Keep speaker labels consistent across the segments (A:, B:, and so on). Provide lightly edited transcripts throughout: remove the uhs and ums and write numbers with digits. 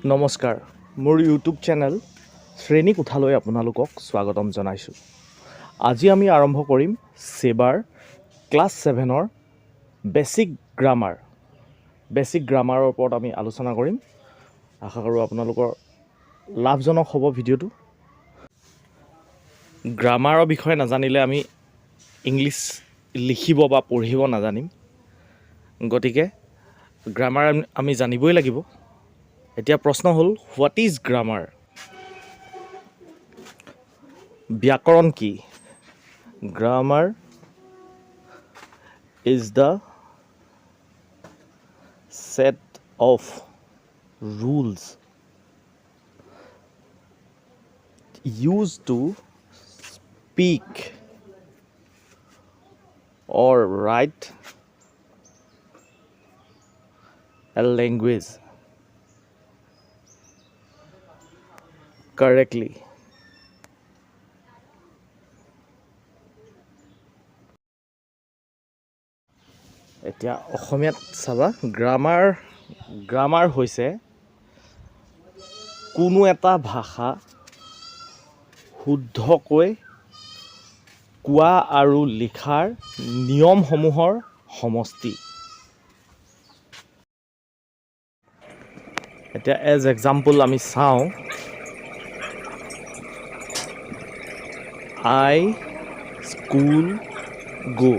A: নমস্কাৰ মোৰ YouTube channel শ্ৰেণী কোঠালৈ আপোনালোকক স্বাগতম জনাইছোঁ। আজি আমি আৰম্ভ কৰিম সেবাৰ ক্লাছ 7ৰ বেসিক গ্ৰামাৰৰ ওপৰত আমি আলোচনা কৰিম। আশা কৰোঁ আপোনালোকৰ লাভজনক হ'ব ভিডিঅ'টো। গ্ৰামাৰৰ বিষয়ে নাজানিলে আমি ইংলিছ লিখিব বা পঢ়িব নাজানিম, গতিকে গ্ৰামাৰ আমি জানিবই লাগিব। এতিয়া প্ৰশ্ন হ'ল, হোৱাট ইজ গ্ৰামাৰ? ব্যাকৰণ কি? Grammar is the set of rules used to speak or write a language correctly. এতিয়া অসমীয়াত চাবা, গ্ৰামাৰ হৈছে কোনো এটা ভাষা শুদ্ধকৈ কোৱা আৰু লিখাৰ নিয়মসমূহৰ সমষ্টি। এতিয়া এজ এক্সাম্পল আমি চাওঁ, আই স্কুল গো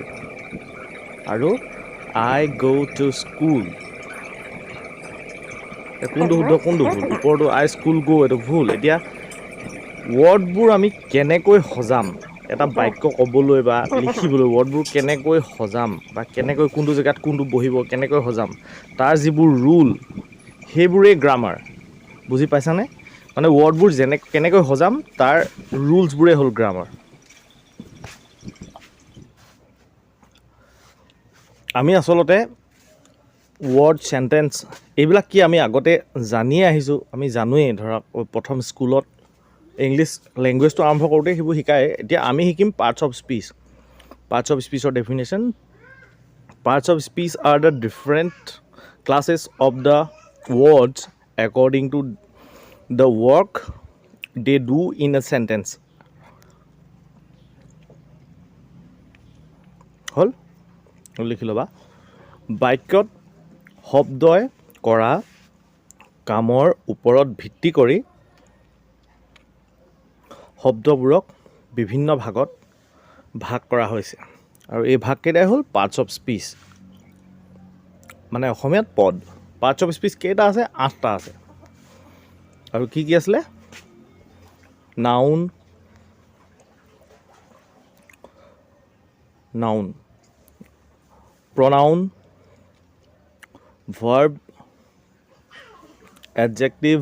A: আৰু আই গো টু স্কুল। কোনটো শুদ্ধ কোনটো ভুল? ওপৰটো আই স্কুল গো, এইটো ভুল। এতিয়া ৱৰ্ডবোৰ আমি কেনেকৈ সজাম, এটা বাক্য ক'বলৈ বা লিখিবলৈ ৱৰ্ডবোৰ কেনেকৈ সজাম বা কেনেকৈ কোনটো জেগাত কোনটো বহিব কেনেকৈ সজাম, তাৰ যিবোৰ ৰুল সেইবোৰেই গ্ৰামাৰ। বুজি পাইছানে? মানে ৱৰ্ডবোৰ কেনেকৈ সজাম তাৰ ৰুলছবোৰেই হ'ল গ্ৰামাৰ। আমি আচলতে ৱৰ্ড, চেণ্টেন্স এইবিলাক কি আমি আগতে জানিয়ে আহিছোঁ, আমি জানোৱেই। ধৰক প্ৰথম স্কুলত ইংলিছ লেংগুৱেজটো আৰম্ভ কৰোঁতে সেইবোৰ শিকায়। এতিয়া আমি শিকিম parts of speech. Parts of স্পীচৰ definition: parts of speech are the different classes of the words according to the work they do in a sentence. হ'ল? লিখি ল'বা। বাক্যত শব্দই কৰা কামৰ ওপৰত ভিত্তি কৰি শব্দবোৰক বিভিন্ন ভাগত ভাগ কৰা হৈছে, আৰু এই ভাগকেইটাই হ'ল পাৰ্টছ অফ স্পীচ, মানে অসমীয়াত পদ। পাৰ্টছ অফ স্পীচ কেইটা আছে? 8টা আছে। আৰু কি কি আছিলে? Noun, pronoun, verb, adjective,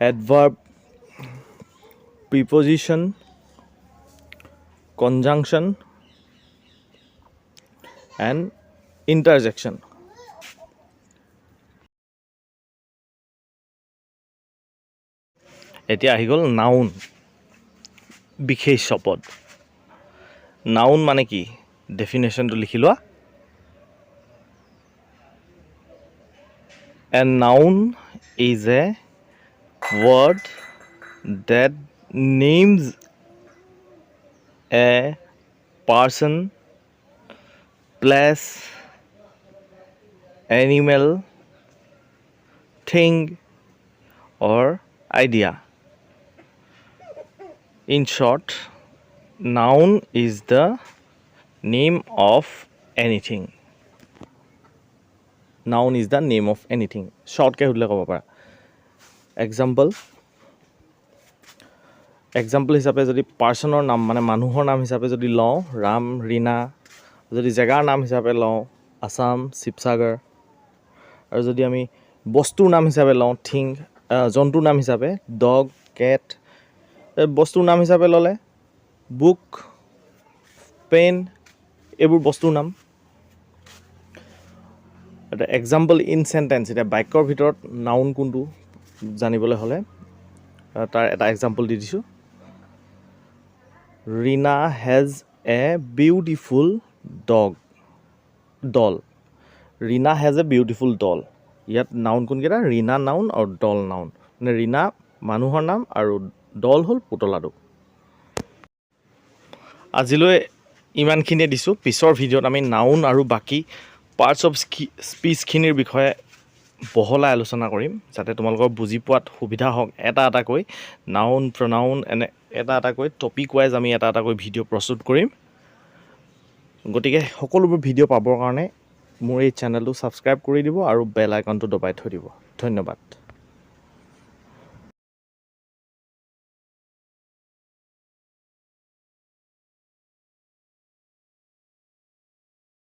A: adverb, preposition, conjunction and interjection. এতিয়া আহি গ'ল নাউন, বিশেষ্য পদ। নাউন মানে কি? ডেফিনেশ্যনটো লিখি লোৱা। A noun is a word that names a person, place, animal, thing or idea. In short, noun is the name of anything. Noun is the name of anything. Shortকৈ সুধিলে ক'ব পাৰা। এক্সাম্পল হিচাপে যদি পাৰ্চনৰ নাম মানে মানুহৰ নাম হিচাপে যদি লওঁ, ৰাম, ৰীণা। যদি জেগাৰ নাম হিচাপে লওঁ, আছাম, শিৱসাগৰ। আৰু যদি আমি বস্তুৰ নাম হিচাপে লওঁ, থিং। জন্তুৰ নাম হিচাপে ডগ, কেট। বস্তুৰ নাম হিচাপে ল'লে বুক, পেন, এইবোৰ বস্তুৰ নাম। এটা এক্সাম্পল ইন চেণ্টেন্স, এতিয়া বাক্যৰ ভিতৰত নাউন কোনটো জানিবলৈ হ'লে তাৰ এটা এক্সাম্পল দি দিছোঁ। Reena has a beautiful doll. Reena has a beautiful doll. ইয়াত নাউন কোনকেইটা? ৰীনা নাউন আৰু ডল নাউন। মানে ৰীনা মানুহৰ নাম আৰু ডল হ'ল পুতলাটো। আজিলৈ ইমানখিনিয়ে দিছোঁ। পিছৰ ভিডিঅ'ত আমি নাউন আৰু বাকী পাৰ্টছ অফ স্পীচখিনিৰ বিষয়ে বহলাই আলোচনা কৰিম, যাতে তোমালোকৰ বুজি পোৱাত সুবিধা হওক। এটা এটাকৈ নাউন প্ৰনাউন এটা এটাকৈ টপিক ৱাইজ আমি এটা এটাকৈ ভিডিঅ' প্ৰস্তুত কৰিম। গতিকে সকলোবোৰ ভিডিঅ' পাবৰ কাৰণে মোৰ এই চেনেলটো ছাবস্ক্ৰাইব কৰি দিব আৰু বেল আইকনটো দবাই থৈ দিব। ধন্যবাদ।